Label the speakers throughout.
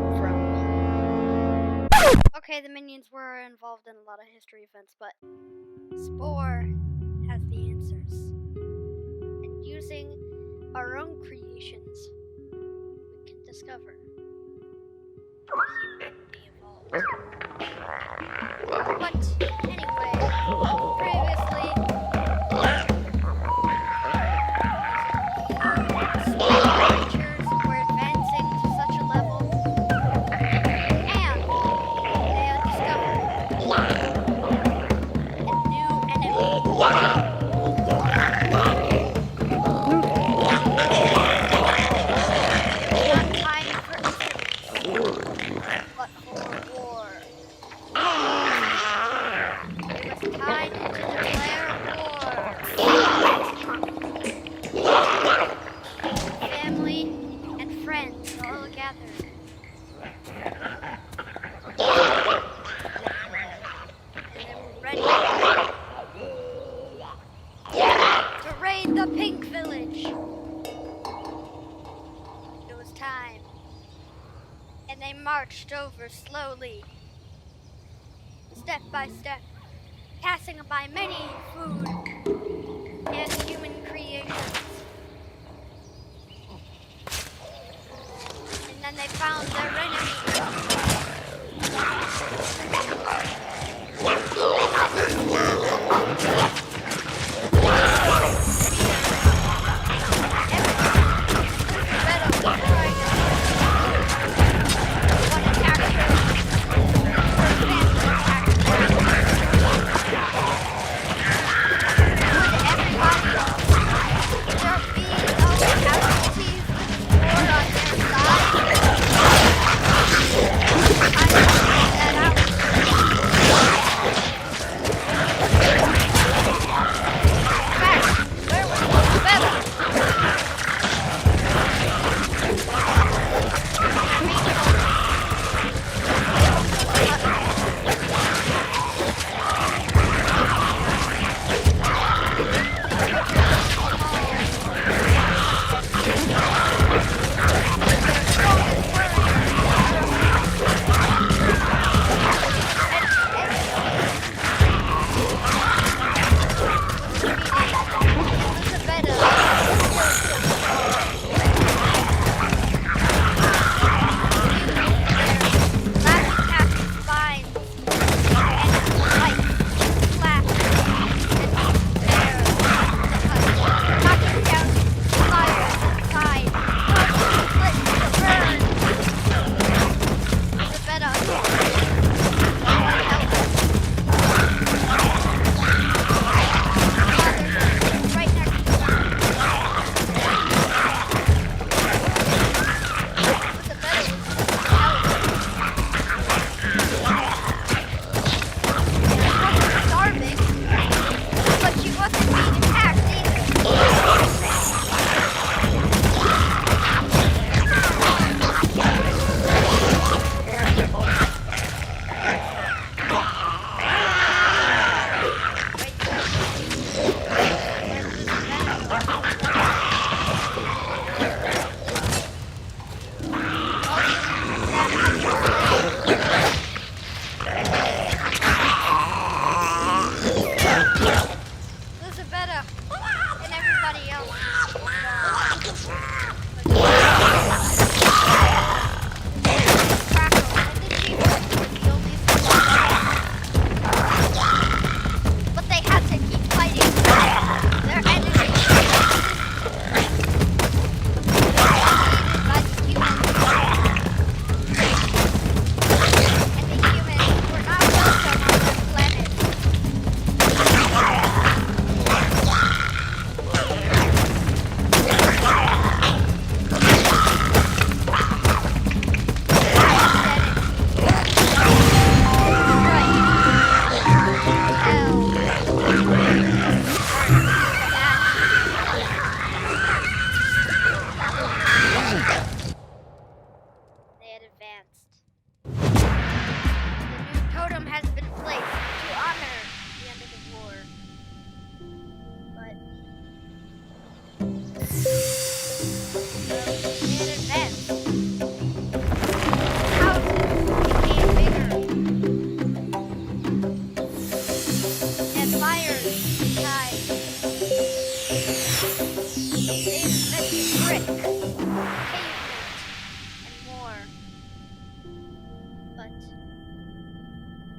Speaker 1: come from? Okay, the minions were involved in a lot of history events, but Spore has the answers. And using our own creations, we can discover how humanity evolved. But anyway, previously, small creatures were advancing to such a level, and they had discovered a new enemy. Not time for instruments, but for war. It was time to declare war. Family and friends all gathered. And they were ready to raid the Pink Village. It was time. And they marched over slowly, step by step, passing by many food and human creations. And then they found their enemy.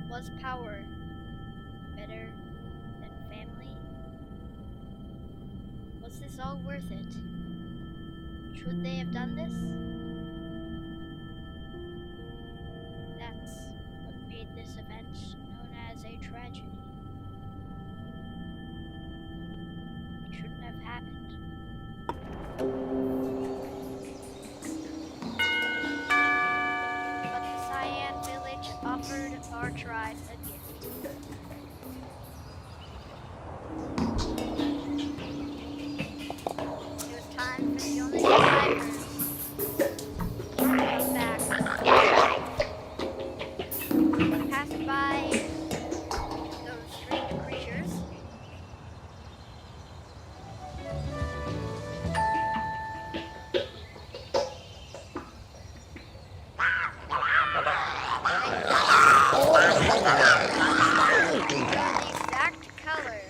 Speaker 1: But was power better than family? Was this all worth it? Should they have done this? That's what made this event known as a tragedy. It shouldn't have happened. But the Cyan village offered our tribe a gift. It was time for the only survivors to come back. We passed by those strange creatures. The exact color.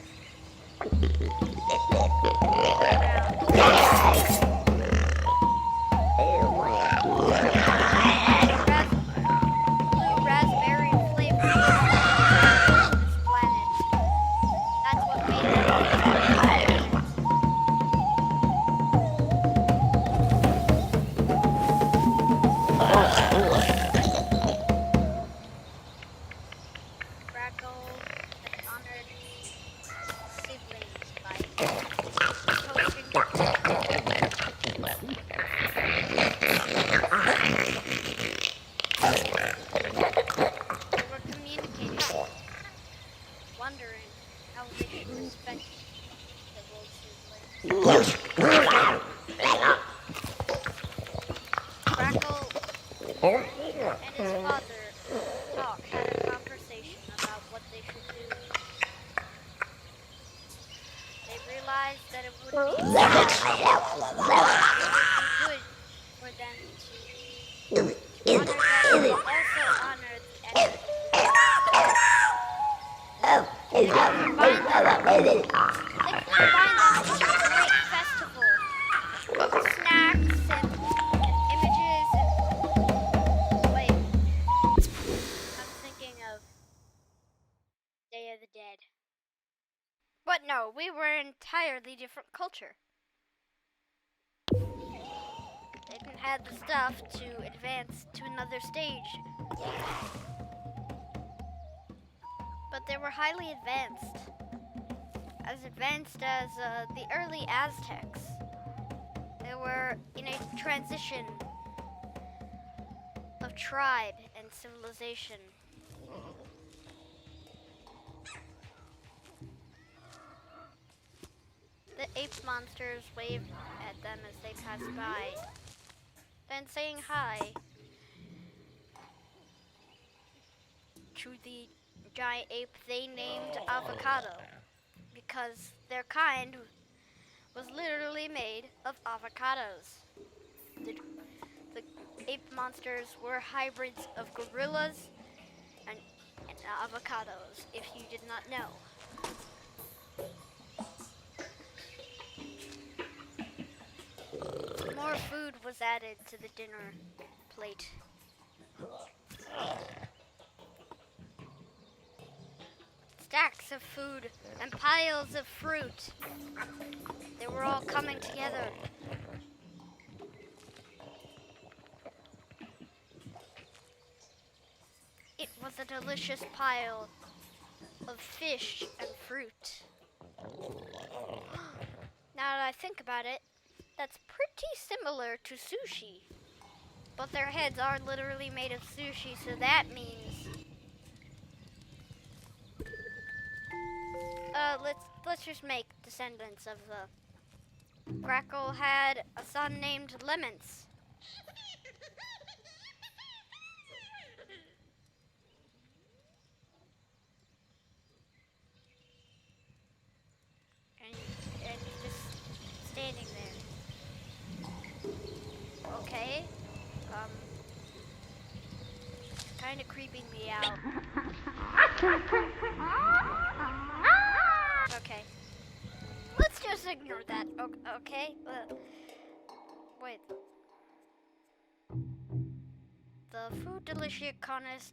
Speaker 1: Blue raspberry flavor on this planet. That's what made it. Crackle had honored siblings by toasting their They were communicating, wondering how they should respect the old siblings. Crackle and his father had a conversation about what they should do. They realized that it would be good for them to honor them, but also honor the enemies. They could combine them into a great festival of snacks and images and wait, I'm thinking of Day of the Dead. But no, we were an entirely different culture. They didn't have the stuff to advance to another stage. But they were highly advanced. As advanced as the early Aztecs. They were in a transition of tribe and civilization. The ape monsters waved at them as they passed by, then saying hi to the giant ape they named Avocado, because their kind was literally made of avocados. The ape monsters were hybrids of gorillas and avocados, if you did not know. More food was added to the dinner plate. Stacks of food and piles of fruit. They were all coming together. It was a delicious pile of fish and fruit. Now that I think about it, that's pretty similar to sushi. But their heads are literally made of sushi, so that means let's just make descendants of the Crackle had a son named Lemons. And he's just standing there. Okay. Kind of creeping me out. Okay. Let's just ignore that. Okay. Wait. The Food Delicious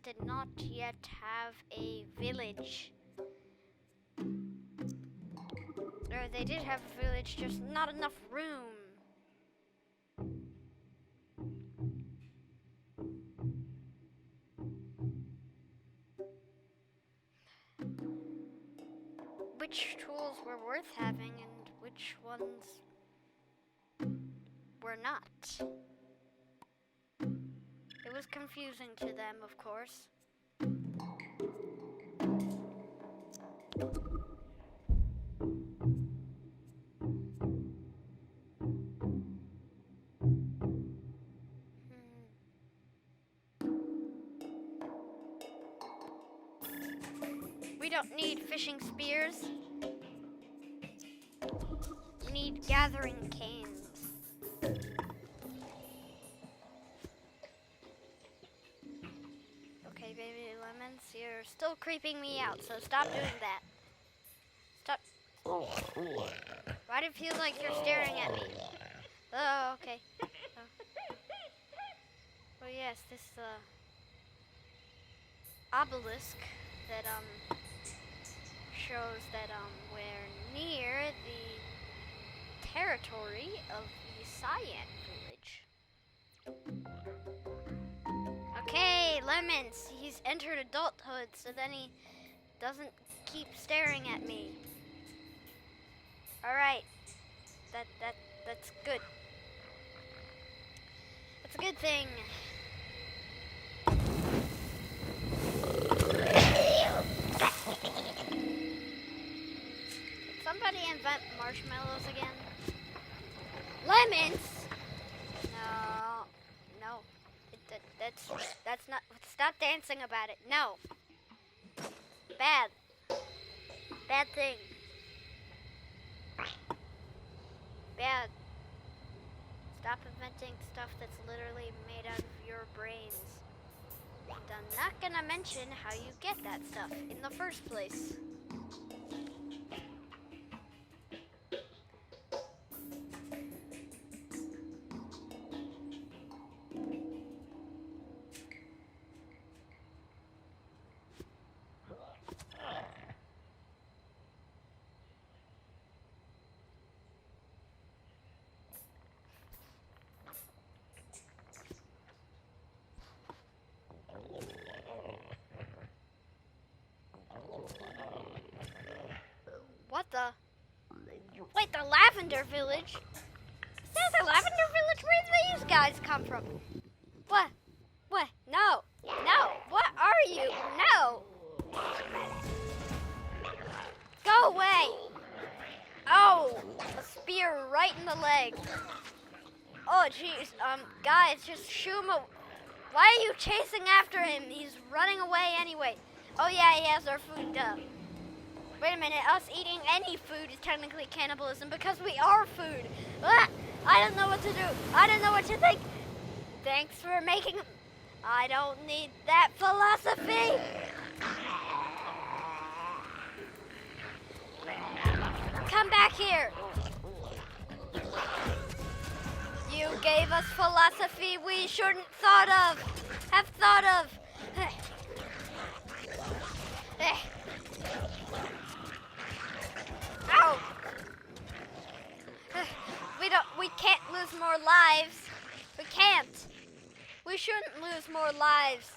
Speaker 1: did not yet have a village. Or they did have a village, just not enough room. Which tools were worth having and which ones were not. It was confusing to them, of course. We don't need fishing spears. We need gathering canes. Okay, baby lemons, you're still creeping me out, so stop doing that. Stop. Why do it feel like you're staring at me? Oh, okay. Well, yes, this obelisk that shows that we're near the territory of the Cyan village. Okay, Lemons, he's entered adulthood, so then he doesn't keep staring at me. All right, that's good. That's a good thing. Did somebody invent marshmallows again? Lemons? No. That's not. Stop dancing about it. No. Bad thing. Bad. Stop inventing stuff that's literally made out of your brains. And I'm not gonna mention how you get that stuff in the first place. What the? Wait, the Lavender Village? There's a Lavender Village? Where do these guys come from? What? No. What are you? No. Go away. Oh, a spear right in the leg. Oh, jeez. Guys, just shoo him. Why are you chasing after him? He's running away anyway. Oh, yeah, he has our food, duh. Wait a minute, us eating any food is technically cannibalism because we are food. Ah, I don't know what to do. I don't know what to think. Thanks for making... I don't need that philosophy. Come back here. You gave us philosophy we shouldn't have thought of. Ow! We can't lose more lives. We can't. We shouldn't lose more lives.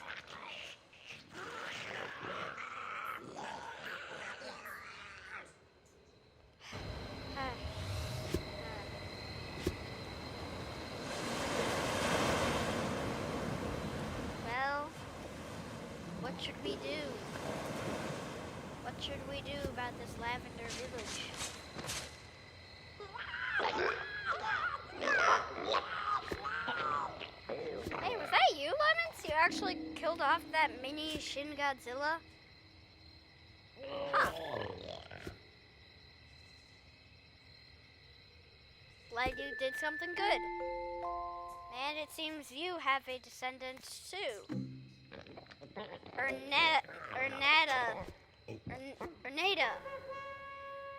Speaker 1: Well, what should we do? What should we do about this Lavender Village? Hey, was that you, Lemons? You actually killed off that mini Shin Godzilla? Huh. Glad you did something good. And it seems you have a descendant too. Ernada.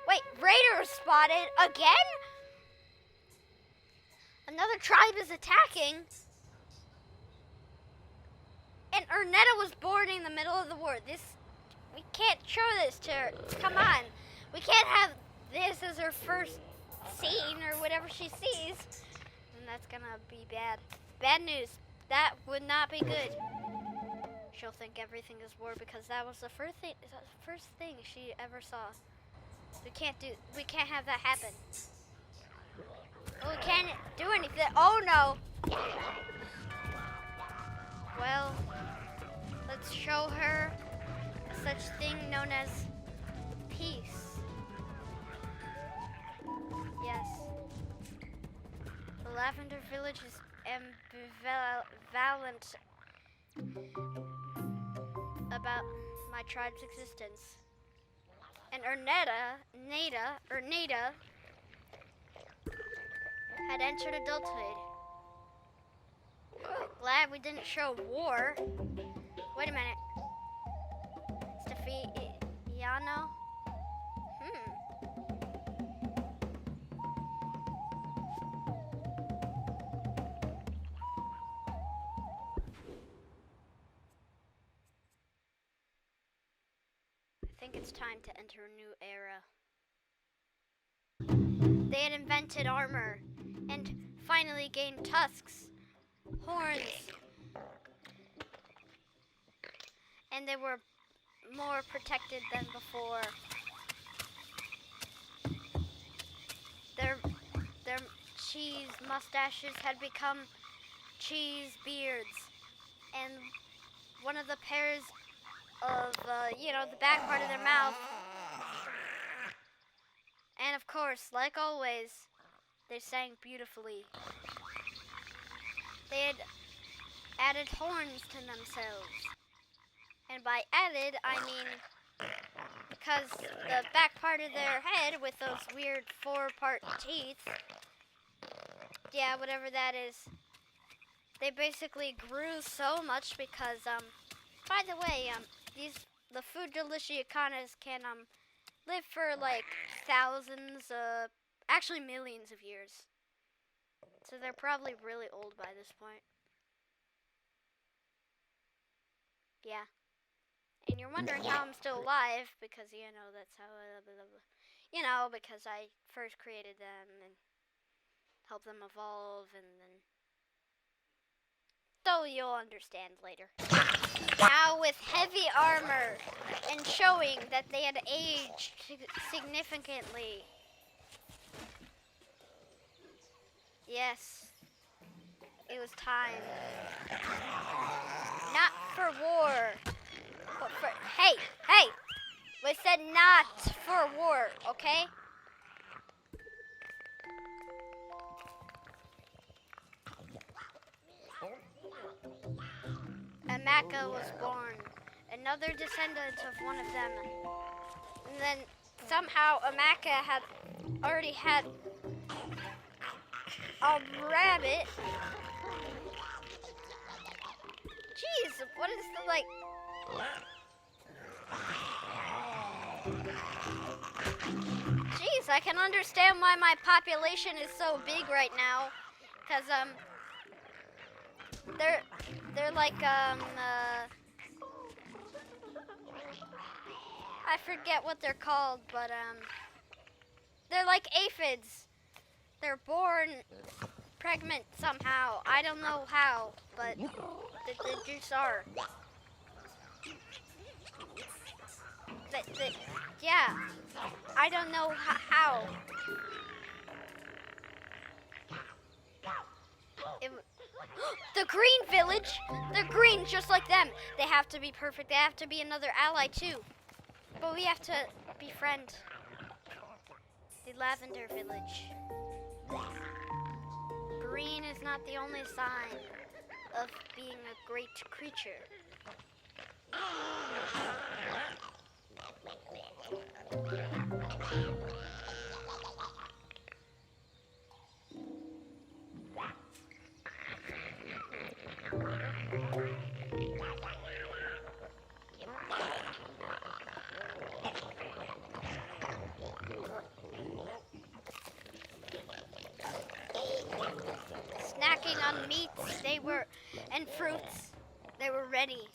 Speaker 1: Wait, raiders spotted again? Another tribe is attacking. Ernetta was born in the middle of the war. We can't show this to her. Come on. We can't have this as her first scene or whatever she sees. And that's gonna be bad. Bad news. That would not be good. She'll think everything is war because that was the first thing she ever saw. We can't have that happen. We can't do anything. Oh no. Well, let's show her such thing known as peace. Yes. The Lavender Village is ambivalent about my tribe's existence. And Nada had entered adulthood. Glad we didn't show war. Wait a minute. Stefano? I think it's time to enter a new era. They had invented armor and finally gained tusks, horns, and they were more protected than before. Their cheese mustaches had become cheese beards, and one of the pairs of, the back part of their mouth. And of course, like always, they sang beautifully. They had added horns to themselves. And by added, I mean because the back part of their head with those weird 4-part teeth, yeah, whatever that is, they basically grew so much because, by the way, the food deliciacanas can, live for like thousands, actually millions of years. So they're probably really old by this point. Yeah. And you're wondering how I'm still alive because, that's how, because I first created them and helped them evolve and then... So you'll understand later. Now with heavy armor and showing that they had aged significantly. Yes, it was time. Not for war, but for, hey, we said not for war, okay? Amaka was born, another descendant of one of them. And then somehow Amaka had already had a rabbit. Jeez, what is the Jeez, I can understand why my population is so big right now. Because, they're like, I forget what they're called, but, they're like aphids. They're born pregnant somehow. I don't know how, but they just are. Yeah, I don't know how. The green village, they're green just like them. They have to be perfect. They have to be another ally too. But we have to befriend the lavender village. Green is not the only sign of being a great creature. Snacking on meats, and fruits, they were ready.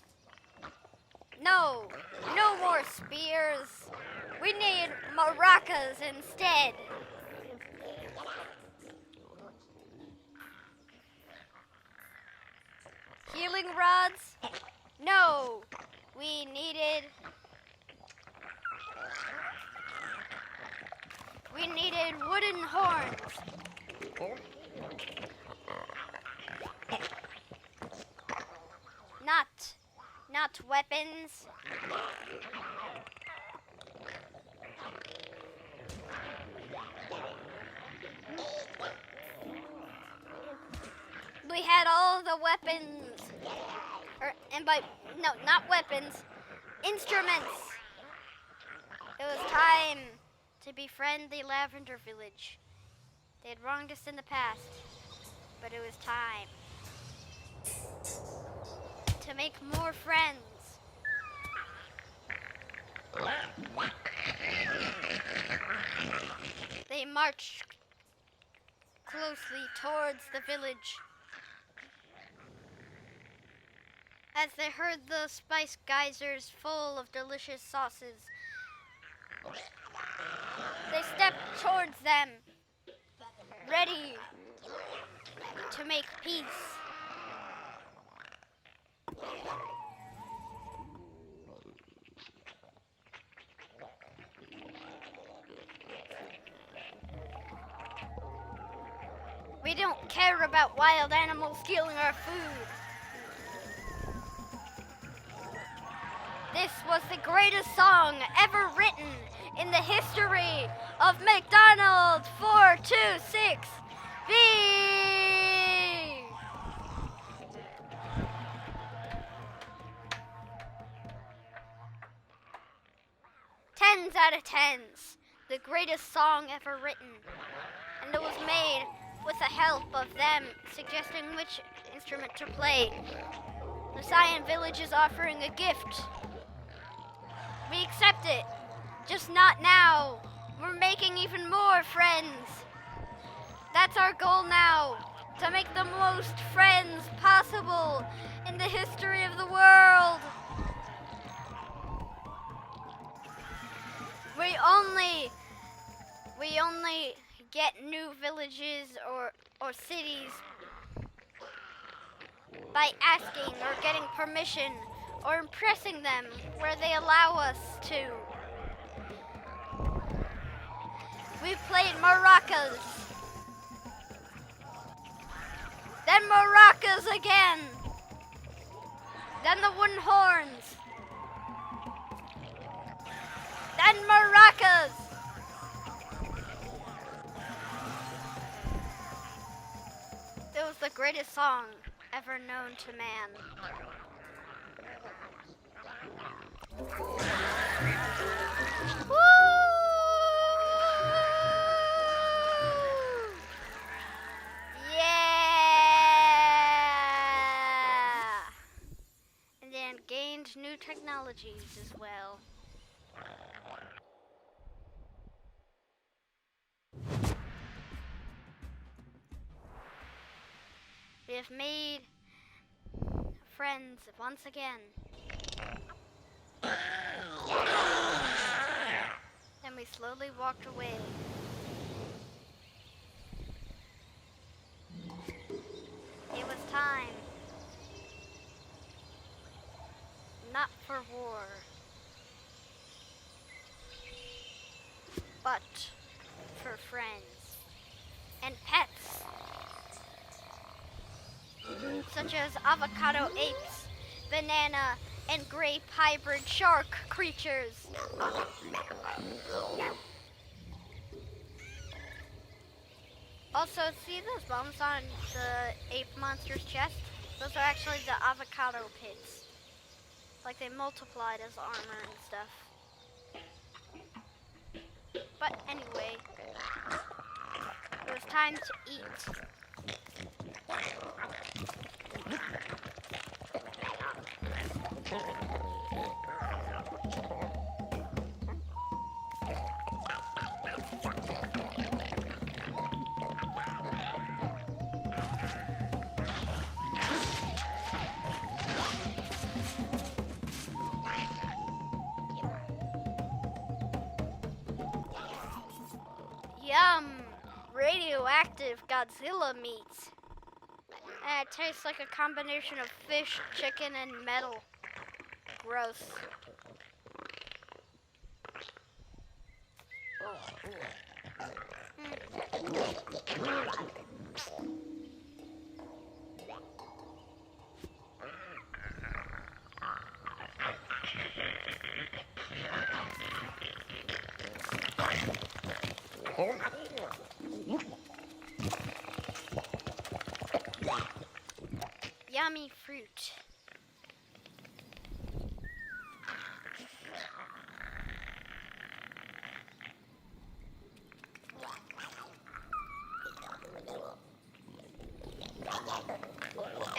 Speaker 1: No, no more spears. We need maracas instead. Healing rods? No, we needed wooden horns. Not weapons. We had all the weapons. No, not weapons. Instruments. It was time to befriend the Lavender Village. They had wronged us in the past, but it was time to make more friends. They marched closely towards the village. As they heard the spice geysers full of delicious sauces, they stepped towards them, ready to make peace. We don't care about wild animals stealing our food. This was the greatest song ever written in the history of McDonald's 426B. Tens out of tens. The greatest song ever written. And it was made with the help of them suggesting which instrument to play. The Cyan Village is offering a gift. We accept it, just not now. We're making even more friends. That's our goal now, to make the most friends possible in the history of the world. We only get new villages or cities by asking or getting permission or impressing them where they allow us to. We played maracas, then maracas again, then the wooden horns, then maracas. It was the greatest song ever known to man. Woo! Yeah! And then gained new technologies as well. We have made friends once again. Then we slowly walked away. It was time. Not for war, but for friends and pets, such as avocado apes, banana and grape hybrid shark creatures. Also, see those bumps on the ape monster's chest? Those are actually the avocado pits. Like they multiplied as armor and stuff. But anyway, it was time to eat. Yum! Radioactive Godzilla meat. And it tastes like a combination of fish, chicken, and metal. Gross. Yummy fruit.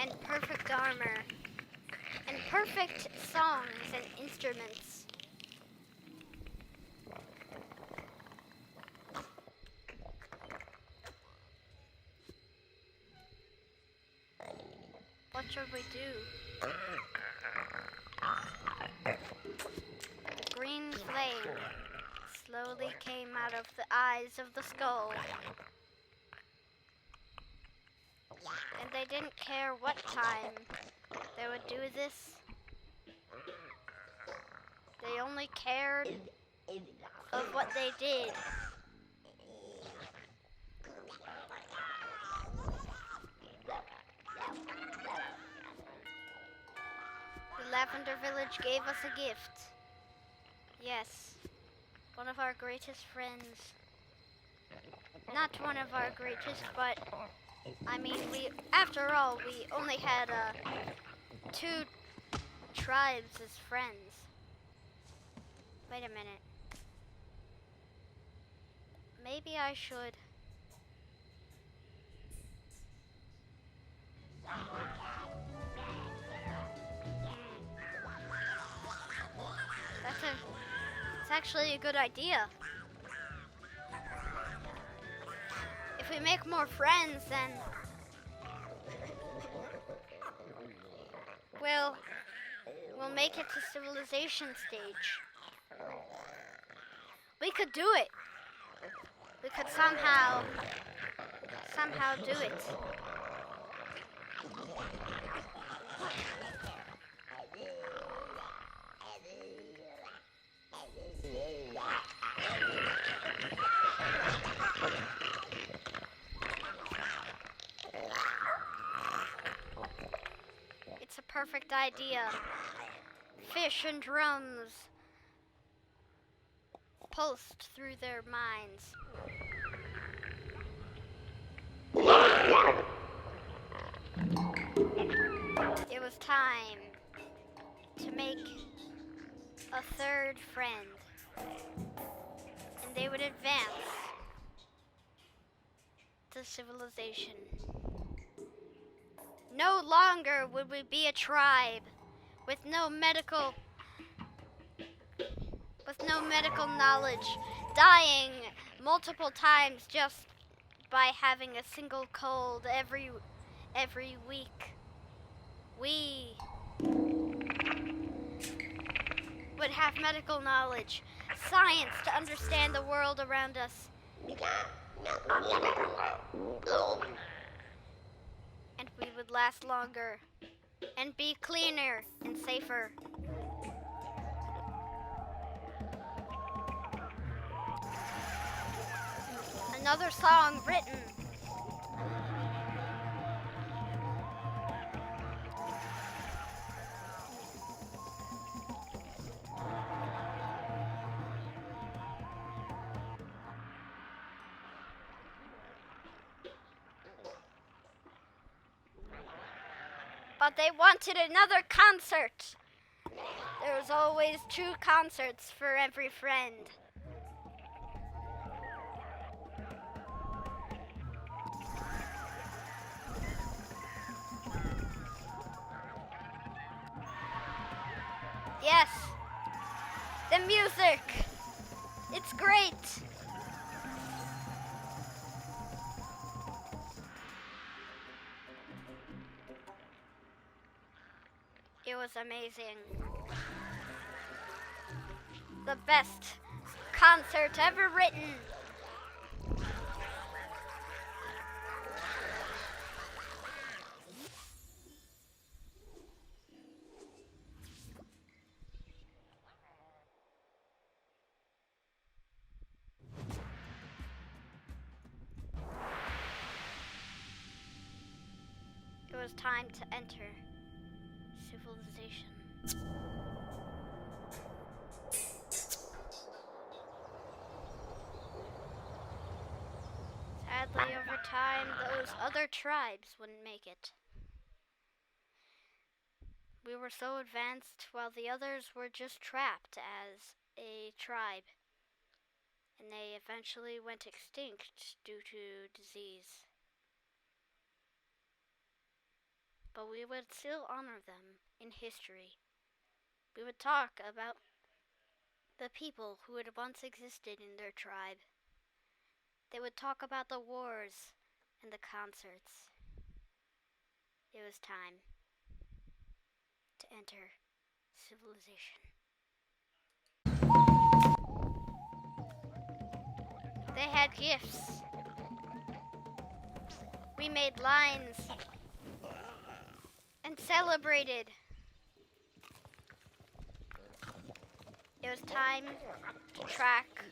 Speaker 1: And perfect armor. And perfect songs and instruments. What should we do? The green flame slowly came out of the eyes of the skull. And they didn't care what time they would do this. They only cared of what they did. The Lavender Village gave us a gift. Yes, one of our greatest friends. Not one of our greatest, but I mean, after all, we only had 2 tribes as friends. Wait a minute. Maybe I should. It's actually a good idea. If we make more friends, then we'll make it to civilization stage. We could do it. We could somehow do it. It's a perfect idea. Fish and drums pulsed through their minds. It was time to make a 3rd friend, and they would advance to civilization. No longer would we be a tribe with no medical knowledge, dying multiple times just by having a single cold every week. We would have medical knowledge, science to understand the world around us. And we would last longer and be cleaner and safer. Another song written. But they wanted another concert. There was always 2 concerts for every friend. Yes, the music. It's great. It was amazing. The best concert ever written. was time to enter civilization. Sadly, over time, those other tribes wouldn't make it. We were so advanced while the others were just trapped as a tribe, and they eventually went extinct due to disease. But we would still honor them in history. We would talk about the people who had once existed in their tribe. They would talk about the wars and the concerts. It was time to enter civilization. They had gifts. We made lines and celebrated. It was time to track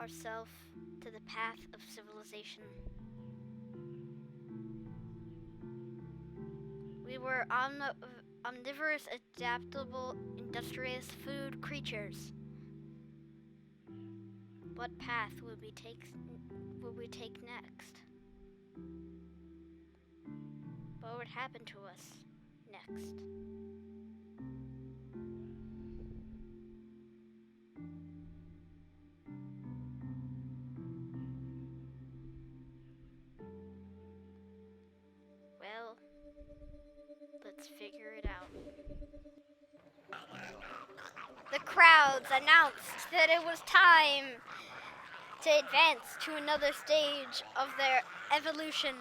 Speaker 1: ourselves to the path of civilization. We were omnivorous, adaptable, industrious food creatures. What path would we take next? What would happen to us next? Well, let's figure it out. The crowds announced that it was time to advance to another stage of their evolution.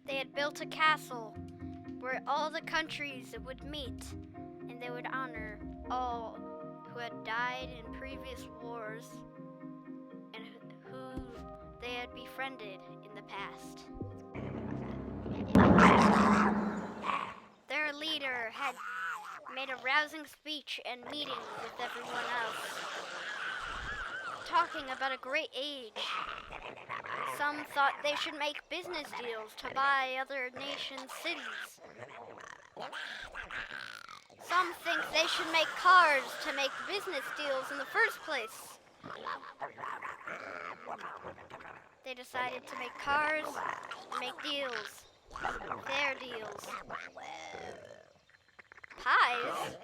Speaker 1: They had built a castle where all the countries would meet, and they would honor all who had died in previous wars and who they had befriended in the past. Their leader had made a rousing speech and meeting with everyone else, talking about a great age. Some thought they should make business deals to buy other nations' cities. Some think they should make cars to make business deals in the first place. They decided to make cars and make deals. Their deals. Pies?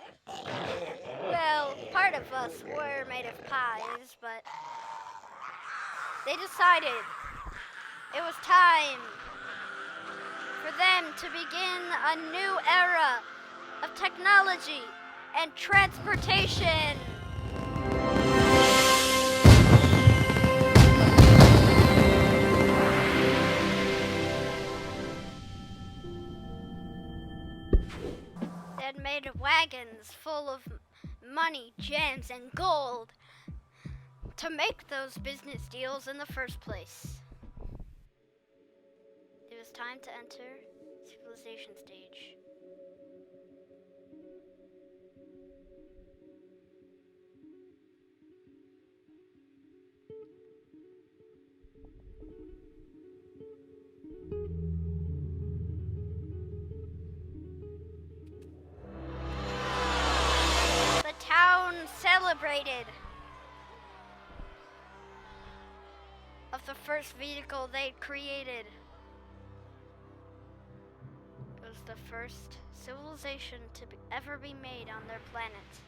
Speaker 1: Well, part of us were made of pies, but they decided it was time for them to begin a new era of technology and transportation. They had made wagons full of money, gems, and gold to make those business deals in the first place. It was time to enter civilization stage. The town celebrated of the first vehicle they'd created. It was the first civilization to ever be made on their planet.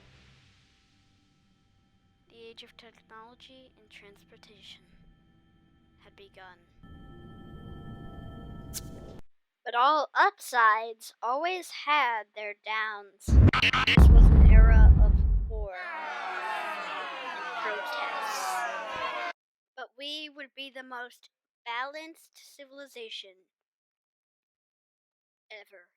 Speaker 1: The age of technology and transportation had begun. But all upsides always had their downs. This was an era of war and protests. But we would be the most balanced civilization ever.